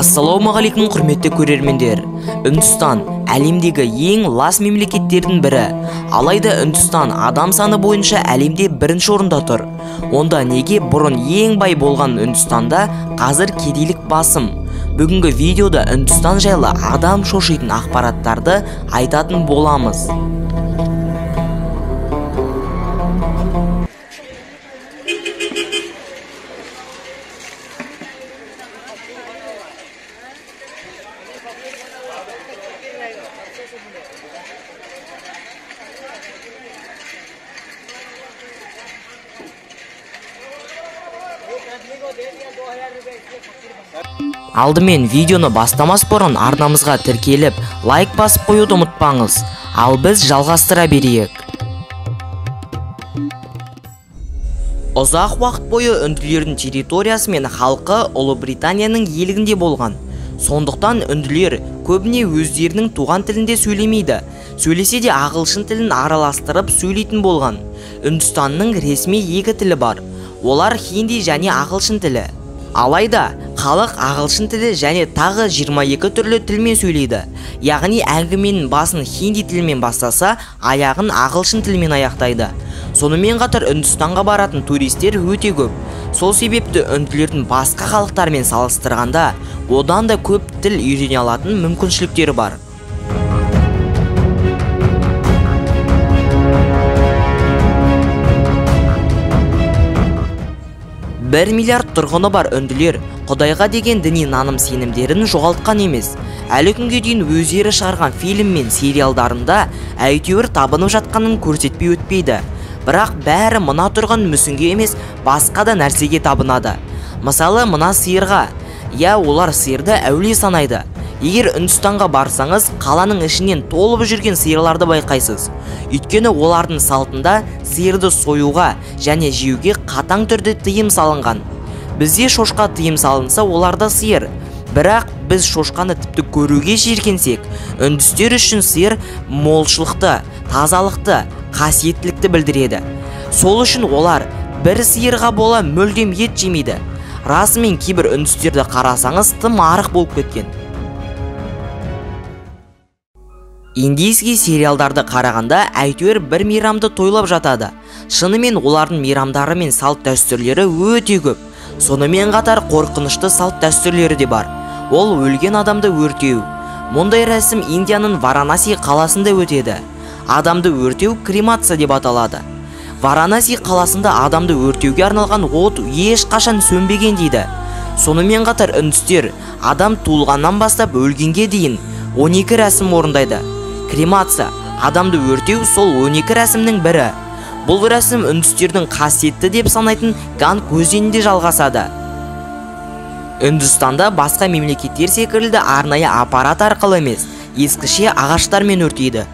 Ассалаумағалейкум құрметті көрермендер. Үндістан әлемдегі ең лас мемлекеттердің бірі. Алайда Үндістан адам саны бойынша әлемде бірінші орында тұр. Онда неге бұрын ең бай болған Үндістанда қазір кедейлік басым? Бүгінгі видеода Үндістан жайлы адам шошитын ақпараттарды айтатын боламыз. Алдымен видеоны бастамас бұрын арнамызға тіркеліп, лайк басып қоюды ұмытпаңыз. Ал біз жалғастыра берейік. Ұзақ уақыт бойы үнділердің территориясы мен халқы Ұлыбританияның иелігінде болған. Сондықтан үнділер көбіне өздерінің туған тілінде сөйлемейді. Сөйлесе де ағылшын тілін араластырып сөйлейтін болған. Үндістанның ресми екі тілі бар. Олар хинди және ағылшын тілі. Алайда халық ағылшын тілі және тағы 22 түрлі тілмен сөйлейді. Яғни әңгіменің басын хинди тілімен бастаса, аяғын ағылшын тілімен аяқтайды. Сонымен қатар Үндістанға баратын туристер өте көп. Сол себепті үнділердің басқа халықтармен салыстырғанда одан да көп тіл үйрене алатын мүмкіншіліктері бар. 1 миллиард тұрғыны бар үнділер Құдайға деген діни наным сенімдерін жоғалтқан емес. Әлі күнге дейін өздері шығарған фильм мен сериалдарында әйтеуір табынып жатқанын көрсетпей өтпейді. Бірақ бәрі мына тұрған мүсінге емес, басқа да нәрсеге табынады. Мысалы, мына сиырға. Олар сиырды әулие санайды. Егер Үндістанға барсаңыз, қаланың ішінен толып жүрген сиырларды байқайсыз. Өйткені олардың салтында сиырды союға және жеуге қатаң түрде тыйым салынған. Бізде шошқа тыйым салынса, оларда сиыр. Бірақ біз шошқаны тіпті көруге жиіркенсек, үндістер үшін сиыр молшылықты, тазалықты, қасиеттілікті білдіреді. Сол үшін олар бір сиырға бола мүлдем ет жемейді. Расымен кейбір үндістерді қарасаңыз тым арық болып кеткен. Индийский сериалдарды қарағанда әйтеуір бір мейрамды тойлап жатады. Шынымен олардың мейрамдары мен салт дәстүрлері өте көп. Сонымен қатар қорқынышты салт дәстүрлері де бар. Ол өлген адамды өртеу. Мұндай рәсім Индияның Варанаси қаласында өтеді. Адамды өртеу кремация деп аталады. Варанаси қаласында адамды өртеуге арналған от ешқашан сөнбеген дейді. Сонымен қатар үндістер адам туылғаннан бастап өлгенге дейін 12 рәсім орындайды. Кремация, адамды өртеу сол 12 рәсімнің бірі. Бұл рәсім үндістердің қасиетті деп санайтын Ганг өзенінде жалғасады. Үндістанда басқа мемлекеттер секілді арнайы аппарат арқылы емес, ескіше ағаштармен өртейді.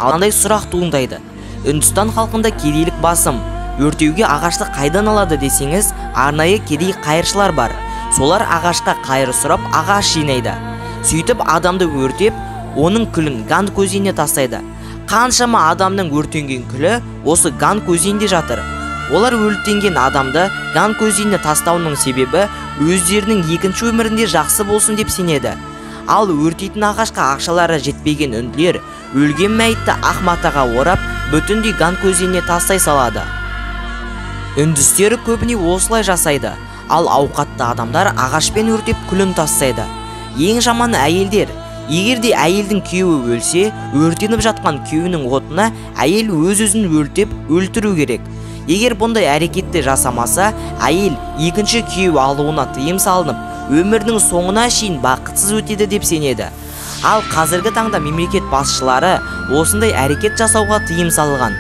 алғандай сұрақ туындайды. Үндістан халқында кедейлік басым. Өртеуге ағашты қайдан алады десеңіз, арнайы кедей қайыршылар бар. Солар ағашқа қайыр сұрап ағаш жинайды. Сөйтіп адамды өртеп, оның күлін Ганг өзеніне тастайды. Қаншама адамның өртенген күлі осы Ганг өзенінде жатыр. Олар өртенген адамды Ганг өзеніне тастауының себебі өздерінің екінші өмірінде жақсы болсын деп сенеді. Ал өртейтін ағашқа ақшалары жетпеген үнділер өлген мәйітті ақ матаға орап, бүтіндей Ганг өзеніне тастай салады. Үндістері көбіне осылай жасайды. Ал ауқатты адамдар ағашпен өртеп күлін тастайды. Ең жаманы әйелдер. Егерде әйелдің күйеуі өлсе, өртеніп жатқан күйеуінің отына әйел өз-өзін өртеп өлтіру керек. Егер бұндай әрекетті жасамаса, әйел екінші күйеу алуына тыйым салынып, өмірінің соңына шейін бақытсыз өтеді деп сенеді. Ал қазіргі таңда мемлекет басшылары осындай әрекет жасауға тыйым салған.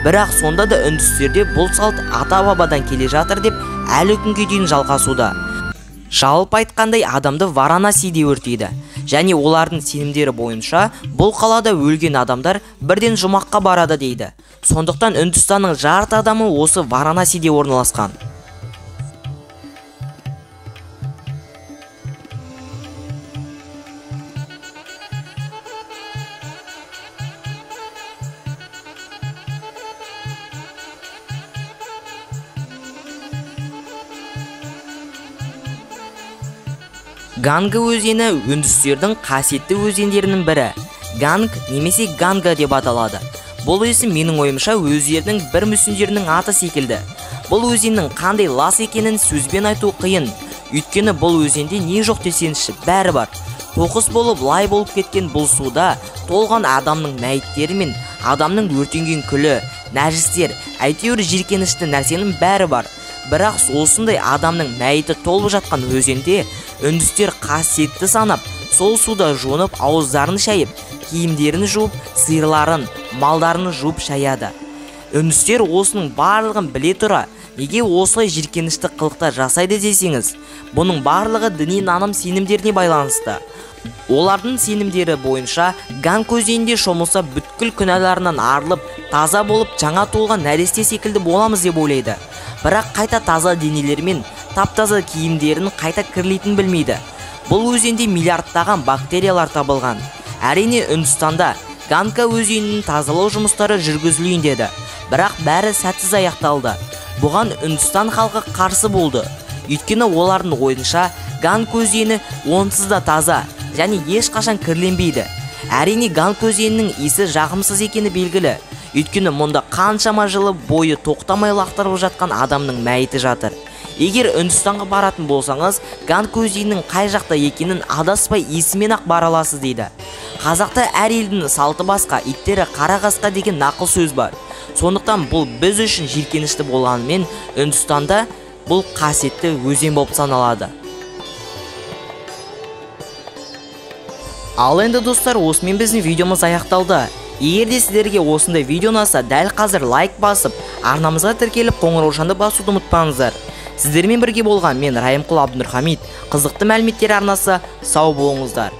Бірақ сонда да үндістерде бұл салт ата-бабадан келе жатыр деп әлі күнге дейін жалғасуда. Жалпы айтқандай адамды Варанасиде өртейді. Және олардың сенімдері бойынша бұл қалада өлген адамдар бірден жұмаққа барады дейді. Сондықтан Үндістанның жарты адамы осы Варанасиде орналасқан. Ганга өзені үндістердің қасиетті өзендерінің бірі. Ганг немесе Ганга деп аталады. Бұл есім менің ойымша өздерінің бір мүсіндерінің аты секілді. Бұл өзеннің қандай лас екенін сөзбен айту қиын. Өйткені бұл өзенде не жоқ десеңізші бәрі бар. Қоқыс болып лай болып кеткен бұл суда толған адамның мәйіттері мен адамның өртенген күлі, нәжістер, әйтеуір жиіркенішті нәрсенің бәрі бар. Бірақ осындай адамның мәйіті толып жатқан өзенде үндістер қасиетті санап, сол суда жуынып, ауыздарын шайып, киімдерін жуып, сиырларын, малдарын жуып шаяды. Үндістер осының барлығын біле тұра, неге осылай жиіркенішті қылықтар жасайды десеңіз, бұның барлығы діни наным сенімдеріне байланысты. Олардың сенімдері бойынша Ганг өзенінде шомылса бүткіл күнәларынан арылып, таза болып, жаңа туылған нәресте секілді боламыз деп ойлайды. Бірақ қайта таза денелермен таптаза киімдерін қайта кірлейтін білмейді. Бұл өзенде миллиардтаған бактериялар табылған. Әрине Үндістанда Ганга өзенінің тазалау жұмыстары жүргізілейін деді. Бірақ бәрі сәтсіз аяқталды. Бұған Үндістан халқы қарсы болды. Өйткені олардың ойынша Ганг өзені онсыз да таза және ешқашан кірленбейді. Әрине Ганг өзенінің иісі жағымсыз екені белгілі. Өйткені мұнда қаншама жылы бойы тоқтамай лақтырылып жатқан адамның мәйіті жатыр. Егер Үндістанға баратын болсаңыз, Ганг өзенінің қай жақта екенін адаспай есімен-ақ бара аласыз дейді. Қазақта әр елдің салты басқа, иттері қара қасқа деген нақыл сөз бар. Сондықтан бұл біз үшін жиіркенішті болғанымен, Үндістанда бұл қасиетті өзен болып саналады. Ал енді достар, осымен біздің видеомыз аяқталды. Егер де сіздерге осындай видео ұнаса, дәл қазір лайк басып, арнамызға тіркеліп қоңыраушанды басуды ұмытпаңыздар. Сіздермен бірге болған мен Райымқұл Абдунұрхамит. Қызықты мәліметтер арнасы, сау болыңыздар.